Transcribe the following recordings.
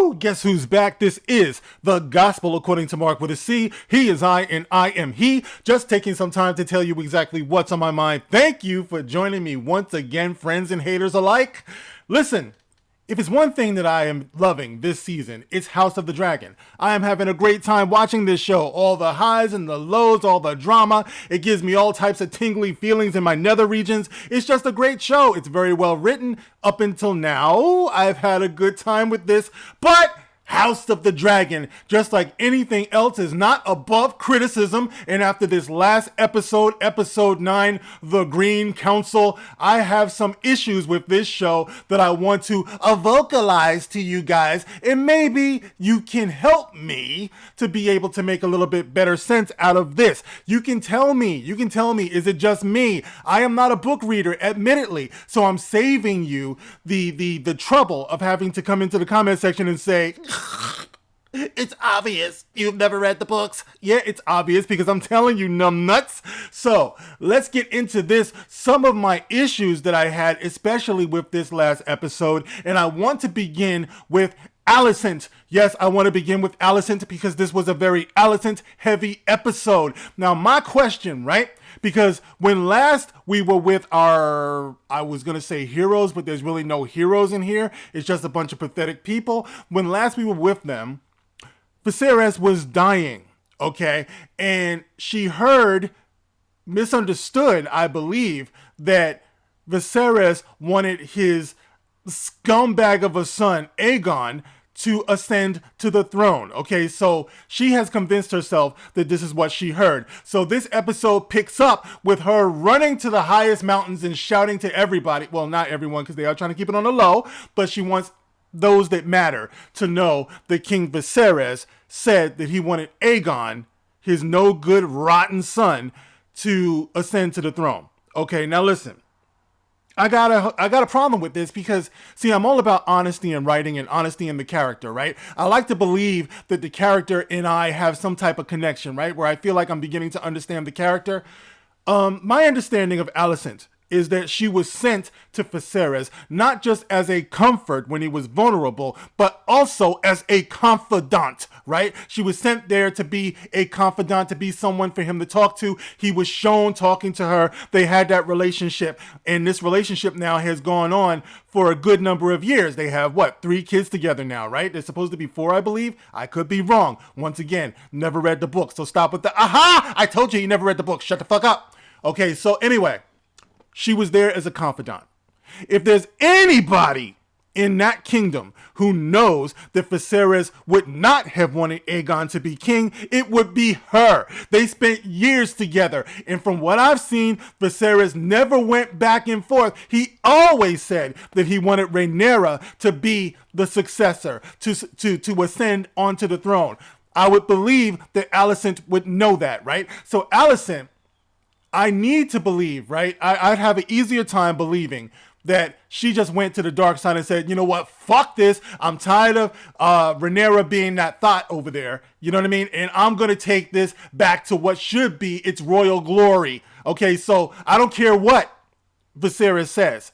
Woo! Guess who's back? This is the Gospel according to Mark with a C. He is I and I am he. Just taking some time to tell you exactly what's on my mind. Thank you for joining me once again, friends and haters alike. Listen, if it's one thing that I am loving this season, it's House of the Dragon. I am having a great time watching this show. All the highs and the lows, all the drama. It gives me all types of tingly feelings in my nether regions. It's just a great show. It's very well written. Up until now, I've had a good time with this, but House of the Dragon, just like anything else, is not above criticism. And after this last episode, episode 9, The Green Council, I have some issues with this show that I want to vocalize to you guys. And maybe you can help me to be able to make a little bit better sense out of this. You can tell me, is it just me? I am not a book reader, admittedly. So I'm saving you the trouble of having to come into the comment section and say, it's obvious you've never read the books. Yeah, it's obvious because I'm telling you, numbnuts. So let's get into this. Some of my issues that I had, especially with this last episode, and I want to begin with Alicent. Yes, I want to begin with Alicent because this was a very Alicent heavy episode. Now, my question, right? Because when last we were with our, I was going to say heroes, but there's really no heroes in here. It's just a bunch of pathetic people. When last we were with them, Viserys was dying, okay? And she misunderstood, I believe, that Viserys wanted his scumbag of a son, Aegon, to ascend to the throne. Okay, so she has convinced herself that this is what she heard. So this episode picks up with her running to the highest mountains and shouting to everybody. Well, not everyone, because they are trying to keep it on the low, but she wants those that matter to know that King Viserys said that he wanted Aegon, his no good, rotten son, to ascend to the throne. Okay, now listen. I got a problem with this because, see, I'm all about honesty in writing and honesty in the character, right? I like to believe that the character and I have some type of connection, right? Where I feel like I'm beginning to understand the character. My understanding of Alicent is that she was sent to Viserys not just as a comfort when he was vulnerable, but also as a confidant, right? She was sent there to be a confidant, to be someone for him to talk to. He was shown talking to her. They had that relationship, and this relationship now has gone on for a good number of years. They have, 3 kids together now, right? They're supposed to be 4, I believe. I could be wrong. Once again, never read the book, so stop with the, aha! I told you never read the book. Shut the fuck up. Okay, so anyway, she was there as a confidant. If there's anybody in that kingdom who knows that Viserys would not have wanted Aegon to be king, it would be her. They spent years together, and from what I've seen, Viserys never went back and forth. He always said that he wanted Rhaenyra to be the successor, to ascend onto the throne. I would believe that Alicent would know that, right? So Alicent, I need to believe, right? I'd have an easier time believing that she just went to the dark side and said, you know what, fuck this. I'm tired of Rhaenyra being that thought over there. You know what I mean? And I'm going to take this back to what should be its royal glory. Okay, so I don't care what Viserys says.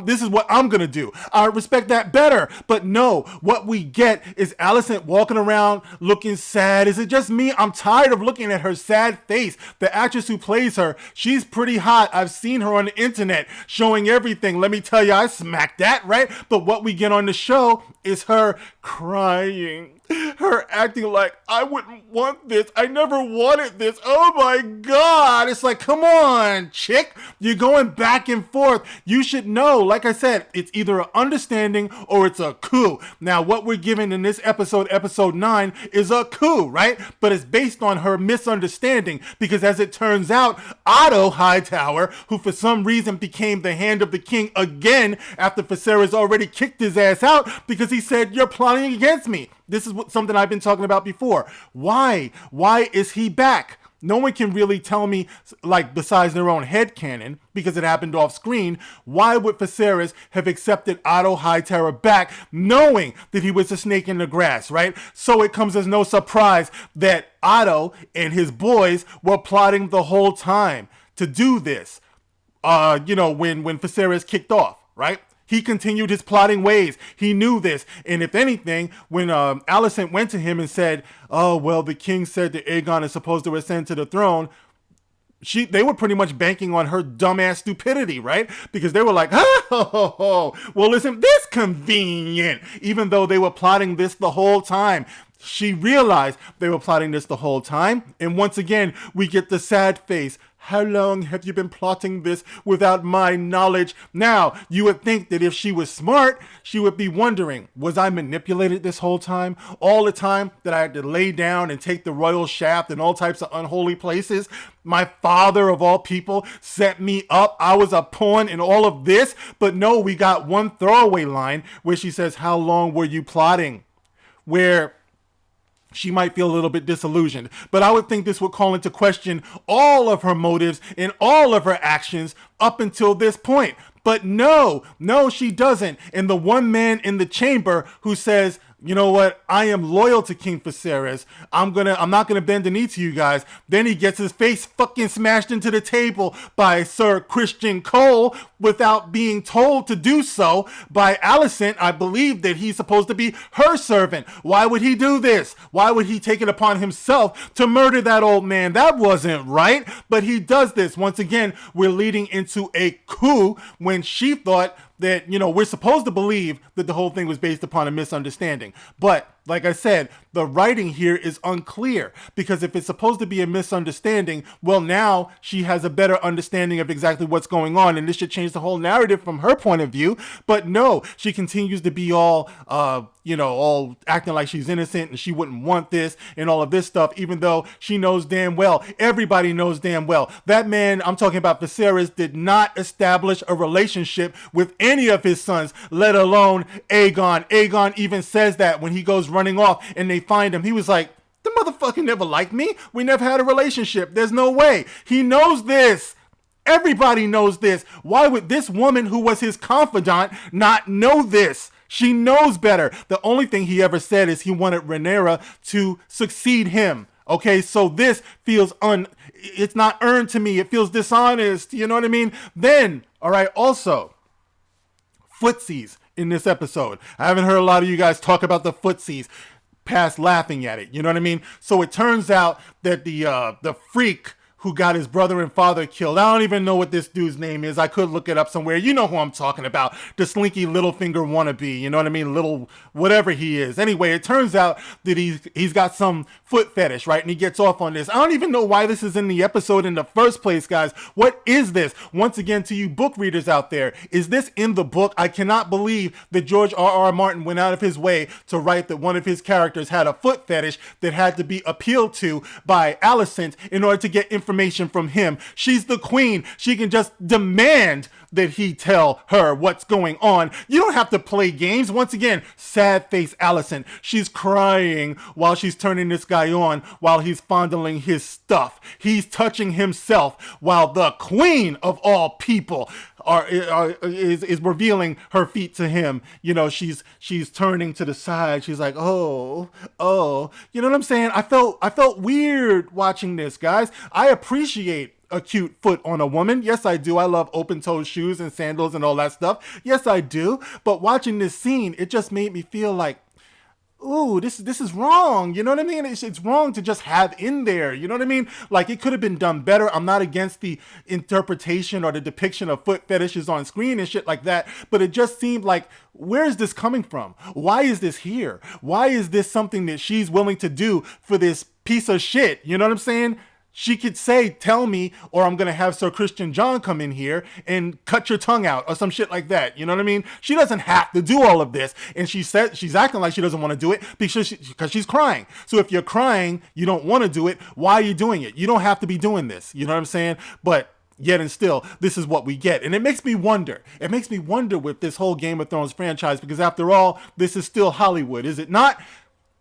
This is what I'm going to do. I respect that better. But no, what we get is Alicent walking around looking sad. Is it just me? I'm tired of looking at her sad face. The actress who plays her, she's pretty hot. I've seen her on the internet showing everything. Let me tell you, I smacked that, right? But what we get on the show is her crying. Her acting like, I wouldn't want this. I never wanted this. Oh my God. It's like, come on, chick. You're going back and forth. You should know, like I said, it's either an understanding or it's a coup. Now, what we're given in this episode, episode 9, is a coup, right? But it's based on her misunderstanding because as it turns out, Otto Hightower, who for some reason became the hand of the king again after Viserys already kicked his ass out because he said, you're plotting against me. This is something I've been talking about before. Why? Why is he back? No one can really tell me, like, besides their own headcanon, because it happened off screen, why would Viserys have accepted Otto Hightower back, knowing that he was a snake in the grass, right? So it comes as no surprise that Otto and his boys were plotting the whole time to do this, when Viserys kicked off, right? He continued his plotting ways. He knew this. And if anything, when Alicent went to him and said, oh, well, the king said that Aegon is supposed to ascend to the throne, they were pretty much banking on her dumbass stupidity, right? Because they were like, oh, well, isn't this convenient? Even though they were plotting this the whole time. She realized they were plotting this the whole time. And once again, we get the sad face. How long have you been plotting this without my knowledge? Now, you would think that if she was smart, she would be wondering, was I manipulated this whole time? All the time that I had to lay down and take the royal shaft in all types of unholy places? My father of all people set me up. I was a pawn in all of this. But no, we got one throwaway line where she says, how long were you plotting? Where she might feel a little bit disillusioned. But I would think this would call into question all of her motives and all of her actions up until this point. But no, she doesn't. And the one man in the chamber who says, you know what? I am loyal to King Viserys. I'm not gonna bend the knee to you guys. Then he gets his face fucking smashed into the table by Sir Christian Cole without being told to do so by Alicent. I believe that he's supposed to be her servant. Why would he do this? Why would he take it upon himself to murder that old man? That wasn't right. But he does this. Once again, we're leading into a coup when she thought that, we're supposed to believe that the whole thing was based upon a misunderstanding. But like I said, the writing here is unclear, because if it's supposed to be a misunderstanding, well, now she has a better understanding of exactly what's going on, and this should change the whole narrative from her point of view. But no, she continues to be all acting like she's innocent and she wouldn't want this and all of this stuff, even though she knows damn well, everybody knows damn well, that man, I'm talking about Viserys, did not establish a relationship with any of his sons, let alone Aegon. Aegon even says that when he goes running off and they find him. He was like, the motherfucker never liked me. We never had a relationship. There's no way. He knows this. Everybody knows this. Why would this woman who was his confidant not know this? She knows better. The only thing he ever said is he wanted Rhaenyra to succeed him. Okay, so this feels it's not earned to me. It feels dishonest. You know what I mean? Then, all right, also, footsies in this episode. I haven't heard a lot of you guys talk about the footsies past laughing at it. You know what I mean? So it turns out that the freak who got his brother and father killed, I don't even know what this dude's name is. I could look it up somewhere. You know who I'm talking about. The slinky Littlefinger wannabe. You know what I mean? Little whatever he is. Anyway, it turns out that he's got some foot fetish, right? And he gets off on this. I don't even know why this is in the episode in the first place, guys. What is this? Once again, to you book readers out there, is this in the book? I cannot believe that George R.R. Martin went out of his way to write that one of his characters had a foot fetish that had to be appealed to by Alicent in order to get information from him. She's the queen. She can just demand that he tell her what's going on. You don't have to play games. Once again, sad face Alicent. She's crying while she's turning this guy on, while he's fondling his stuff. He's touching himself while the queen of all people is revealing her feet to him. She's turning to the side. She's like, oh, you know what I'm saying? I felt weird watching this, guys. I appreciate a cute foot on a woman. Yes, I do. I love open-toed shoes and sandals and all that stuff. Yes, I do. But watching this scene, it just made me feel like, ooh, this is wrong. You know what I mean? It's wrong to just have in there. You know what I mean? Like, it could have been done better. I'm not against the interpretation or the depiction of foot fetishes on screen and shit like that, but it just seemed like, where is this coming from? Why is this here? Why is this something that she's willing to do for this piece of shit? You know what I'm saying? She could say, tell me, or I'm going to have Sir Christian John come in here and cut your tongue out or some shit like that. You know what I mean? She doesn't have to do all of this. And she said she's acting like she doesn't want to do it because she's crying. So if you're crying, you don't want to do it. Why are you doing it? You don't have to be doing this. You know what I'm saying? But yet and still, this is what we get. And it makes me wonder. It makes me wonder with this whole Game of Thrones franchise, because after all, this is still Hollywood, is it not?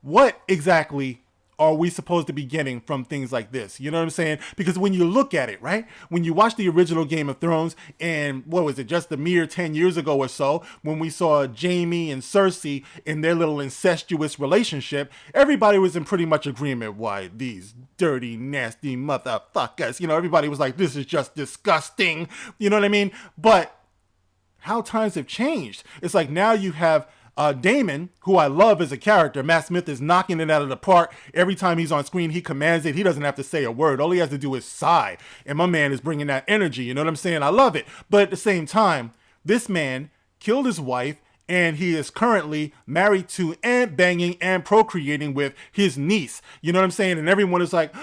What exactly are we supposed to be getting from things like this? You know what I'm saying? Because when you look at it, right? When you watch the original Game of Thrones, and what was it, just a mere 10 years ago or so, when we saw Jaime and Cersei in their little incestuous relationship, everybody was in pretty much agreement. Why, these dirty, nasty motherfuckers. Everybody was like, this is just disgusting. You know what I mean? But how times have changed. It's like now you have Damon, who I love as a character. Matt Smith is knocking it out of the park. Every time he's on screen, he commands it. He doesn't have to say a word. All he has to do is sigh. And my man is bringing that energy. You know what I'm saying? I love it. But at the same time, this man killed his wife, and he is currently married to and banging and procreating with his niece. You know what I'm saying? And everyone is like,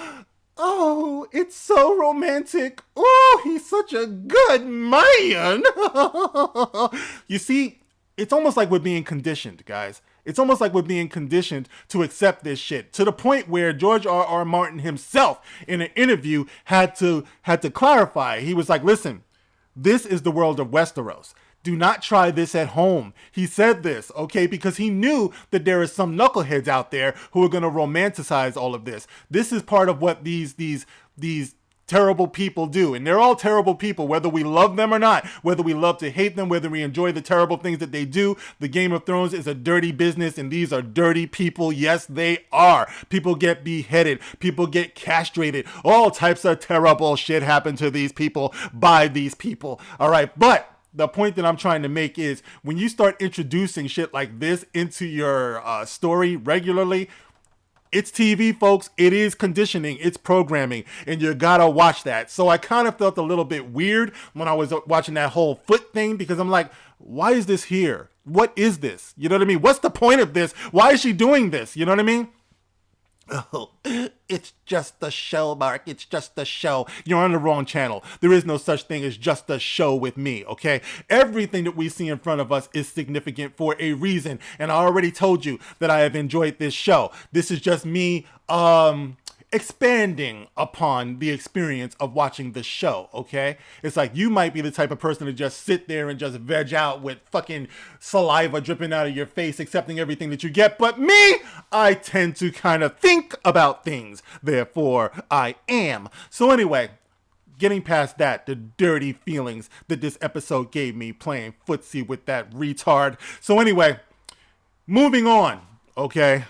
oh, it's so romantic. Oh, he's such a good man. You see, it's almost like we're being conditioned, guys. It's almost like we're being conditioned to accept this shit, to the point where George R.R. Martin himself in an interview had to clarify. He was like, listen, this is the world of Westeros. Do not try this at home. He said this, okay, because he knew that there are some knuckleheads out there who are going to romanticize all of this. This is part of what these terrible people do. And they're all terrible people, whether we love them or not, whether we love to hate them, whether we enjoy the terrible things that they do. The Game of Thrones is a dirty business, and these are dirty people. Yes, they are. People get beheaded. People get castrated. All types of terrible shit happen to these people by these people. All right, but the point that I'm trying to make is when you start introducing shit like this into your story regularly, it's TV, folks. It is conditioning. It's programming. And you gotta watch that. So I kind of felt a little bit weird when I was watching that whole foot thing, because I'm like, why is this here? What is this? You know what I mean? What's the point of this? Why is she doing this? You know what I mean? Oh, it's just a show, Mark. It's just a show. You're on the wrong channel. There is no such thing as just a show with me, okay? Everything that we see in front of us is significant for a reason. And I already told you that I have enjoyed this show. This is just me, expanding upon the experience of watching the show, okay? It's like you might be the type of person to just sit there and just veg out with fucking saliva dripping out of your face, accepting everything that you get. But me, I tend to kind of think about things. Therefore, I am. So anyway, getting past that, the dirty feelings that this episode gave me playing footsie with that retard. So anyway, moving on, okay?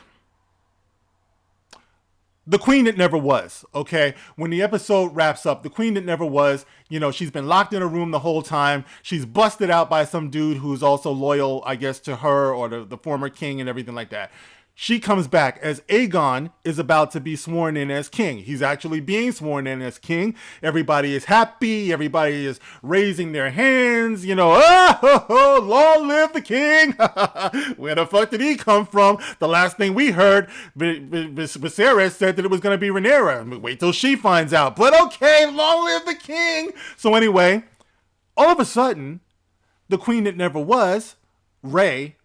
The Queen That Never Was, okay? When the episode wraps up, the Queen That Never Was, you know, she's been locked in a room the whole time. She's busted out by some dude who's also loyal, I guess, to her or the former king and everything like that. She comes back as Aegon is about to be sworn in as king. He's actually being sworn in as king. Everybody is happy. Everybody is raising their hands. You know, long live the king. Where the fuck did he come from? The last thing we heard, Viserys said that it was going to be Rhaenyra. Wait till she finds out. But okay, long live the king. So anyway, all of a sudden, the Queen That Never Was, Rhaenys.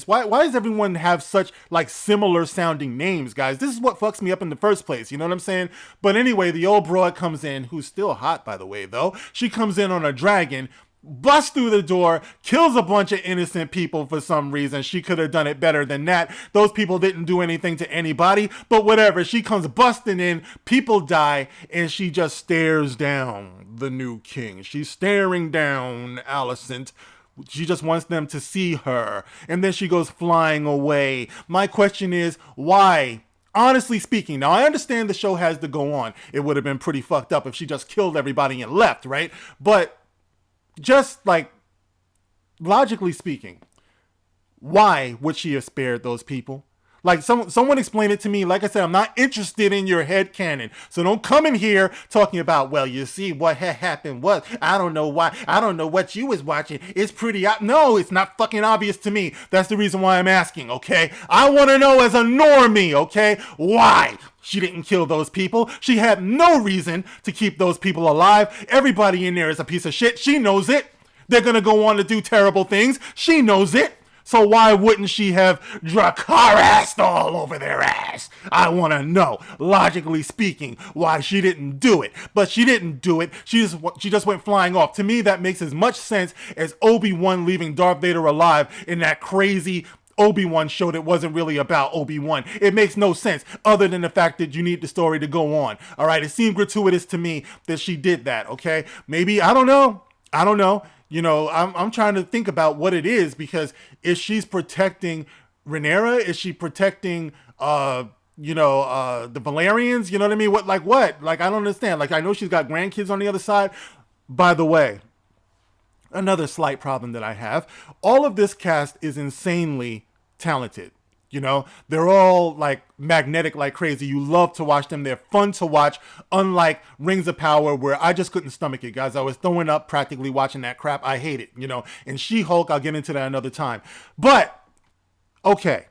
Why does everyone have such like similar sounding names, guys? This is what fucks me up in the first place. You know what I'm saying? But anyway, the old broad comes in, who's still hot, by the way, though. She comes in on a dragon, busts through the door, kills a bunch of innocent people for some reason. She could have done it better than that. Those people didn't do anything to anybody, but whatever. She comes busting in, people die, and she just stares down the new king. She's staring down Alicent. She just wants them to see her. And then she goes flying away. My question is, why? Honestly speaking, now I understand the show has to go on. It would have been pretty fucked up if she just killed everybody and left, right? But just like, logically speaking, why would she have spared those people? Like, someone explain it to me. Like I said, I'm not interested in your headcanon. So don't come in here talking about, well, you see, what had happened was, I don't know why, I don't know what you was watching. It's pretty, no, it's not fucking obvious to me. That's the reason why I'm asking, okay? I want to know as a normie, okay? Why? She didn't kill those people. She had no reason to keep those people alive. Everybody in there is a piece of shit. She knows it. They're going to go on to do terrible things. She knows it. So why wouldn't she have Dracarys all over their ass? I want to know, logically speaking, why she didn't do it. But she didn't do it. She just went flying off. To me, that makes as much sense as Obi-Wan leaving Darth Vader alive in that crazy Obi-Wan show that wasn't really about Obi-Wan. It makes no sense other than the fact that you need the story to go on. All right, it seemed gratuitous to me that she did that, okay? Maybe, I don't know. You know, I'm trying to think about what it is, because if she's protecting Rhaenyra, is she protecting, the Valerians? You know what I mean? What? Like, I don't understand. Like, I know she's got grandkids on the other side. By the way, Another slight problem that I have. All of this cast is insanely talented. You know, they're all like magnetic like crazy. You love to watch them. They're fun to watch, unlike Rings of Power, where I just couldn't stomach it, guys. I was throwing up practically watching that crap. I hate it, you know. And She-Hulk, I'll get into that another time. But, okay,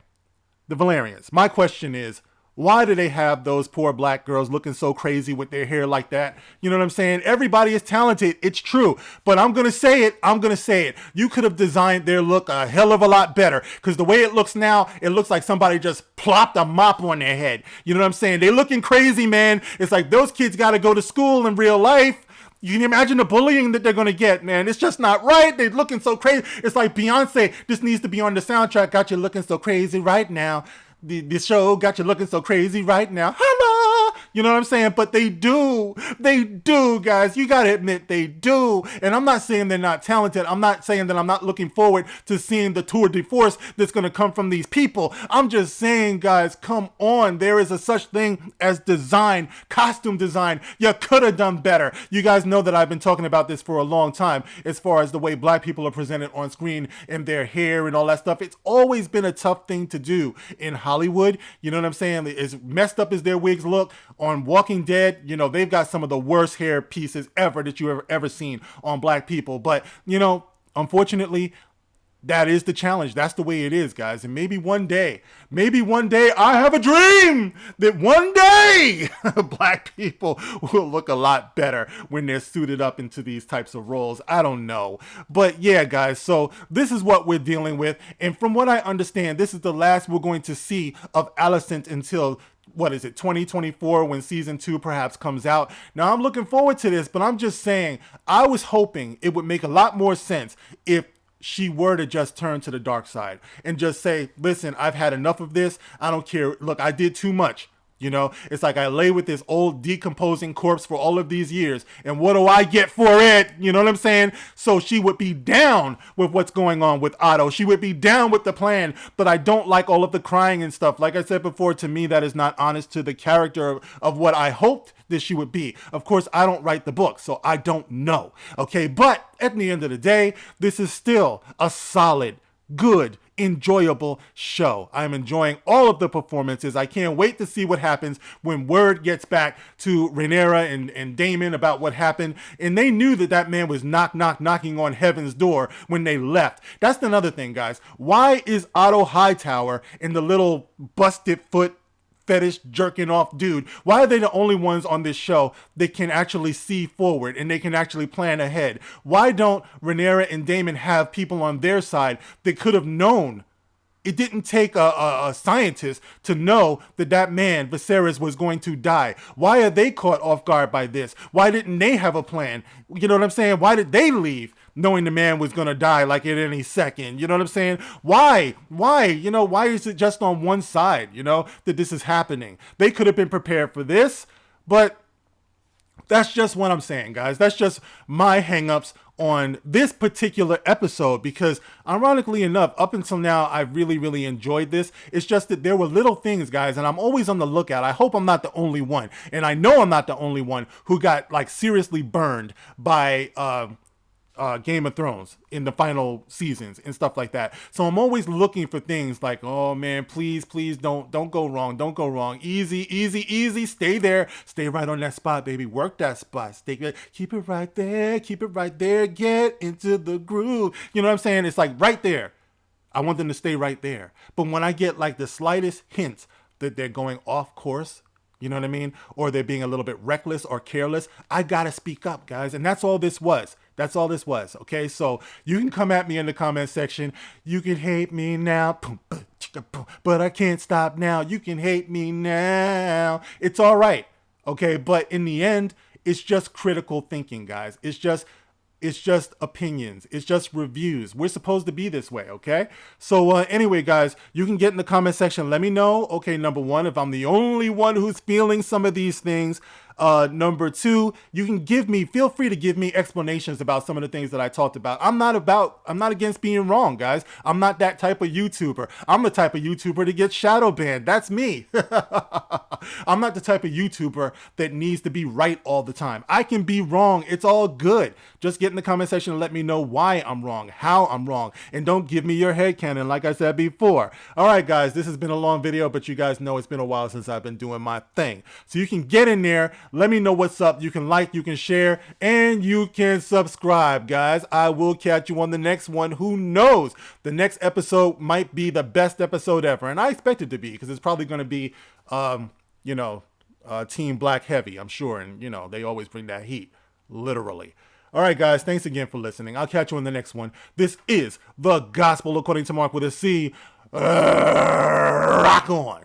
the Valerians. My question is, why do they have those poor black girls looking so crazy with their hair like that? You know what I'm saying? Everybody is talented. It's true. But I'm going to say it. I'm going to say it. You could have designed their look a hell of a lot better. Because the way it looks now, it looks like somebody just plopped a mop on their head. You know what I'm saying? They looking crazy, man. It's like those kids got to go to school in real life. You can imagine the bullying that they're going to get, man. It's just not right. They're looking so crazy. It's like Beyonce. This needs to be on the soundtrack. Got you looking so crazy right now. The show got you looking so crazy right now. Hello. You know what I'm saying? But they do. They do, guys. You got to admit they do. And I'm not saying they're not talented. I'm not saying that I'm not looking forward to seeing the tour de force that's going to come from these people. I'm just saying, guys, come on. There is a such thing as design, costume design. You could have done better. You guys know that I've been talking about this for a long time as far as the way black people are presented on screen and their hair and all that stuff. It's always been a tough thing to do in Hollywood. You know what I'm saying? As messed up as their wigs look on Walking Dead, you know, they've got some of the worst hair pieces ever that you ever seen on black people. But, you know, unfortunately, that is the challenge. That's the way it is, guys. And maybe one day I have a dream that one day black people will look a lot better when they're suited up into these types of roles. I don't know. But yeah, guys, so this is what we're dealing with. And from what I understand, this is the last we're going to see of Alicent until, what is it, 2024, when season 2 perhaps comes out. Now, I'm looking forward to this, but I'm just saying, I was hoping it would make a lot more sense if she were to just turn to the dark side and just say, listen, I've had enough of this. I don't care. Look, I did too much. You know, it's like I lay with this old decomposing corpse for all of these years. And what do I get for it? You know what I'm saying? So she would be down with what's going on with Otto. She would be down with the plan. But I don't like all of the crying and stuff. Like I said before, to me, that is not honest to the character of what I hoped that she would be. Of course, I don't write the book, so I don't know. Okay, but at the end of the day, this is still a solid, good, enjoyable show. I'm enjoying all of the performances. I can't wait to see what happens when word gets back to Rhaenyra and Daemon about what happened. And they knew that that man was knocking on heaven's door when they left. That's another thing, guys. Why is Otto Hightower and the little busted foot fetish jerking off dude, why are they the only ones on this show that can actually see forward and they can actually plan ahead? Why don't Rhaenyra and Daemon have people on their side that could have known? It didn't take a scientist to know that that man, Viserys, was going to die. Why are they caught off guard by this? Why didn't they have a plan? You know what I'm saying? Why did they leave knowing the man was going to die like at any second? You know what I'm saying? Why? You know, why is it just on one side, you know, that this is happening? They could have been prepared for this, but that's just what I'm saying, guys. That's just my hangups on this particular episode, because ironically enough, up until now, I really enjoyed this. It's just that there were little things, guys, and I'm always on the lookout. I hope I'm not the only one, and I know I'm not the only one who got like seriously burned by Game of Thrones in the final seasons and stuff like that. So I'm always looking for things like, oh man, please don't go wrong. Don't go wrong. Easy. Stay there. Stay right on that spot, baby. Work that spot. Keep it right there. Get into the groove. You know what I'm saying? It's like right there. I want them to stay right there. But when I get like the slightest hint that they're going off course, you know what I mean? Or they're being a little bit reckless or careless, I gotta speak up, guys. And that's all this was. Okay? So you can come at me in the comment section. You can hate me now, but I can't stop now. You can hate me now. It's all right. Okay? But in the end, it's just critical thinking, guys. It's just opinions. It's just reviews. We're supposed to be this way, okay? So anyway, guys, you can get in the comment section. Let me know, okay, number one, if I'm the only one who's feeling some of these things. Number two, you can feel free to give me explanations about some of the things that I talked about. I'm not against being wrong, guys. I'm not that type of YouTuber. I'm the type of YouTuber to get shadow banned. That's me. I'm not the type of YouTuber that needs to be right all the time. I can be wrong. It's all good. Just get in the comment section and let me know why I'm wrong, how I'm wrong, and don't give me your headcanon like I said before. All right, guys, this has been a long video, but you guys know it's been a while since I've been doing my thing. So you can get in there, let me know what's up. You can like, you can share, and you can subscribe, guys. I will catch you on the next one. Who knows? The next episode might be the best episode ever, and I expect it to be, because it's probably going to be, Team Black heavy, I'm sure, and, they always bring that heat, literally. All right, guys, thanks again for listening. I'll catch you in the next one. This is The Gospel According to Mark with a C. Rock on.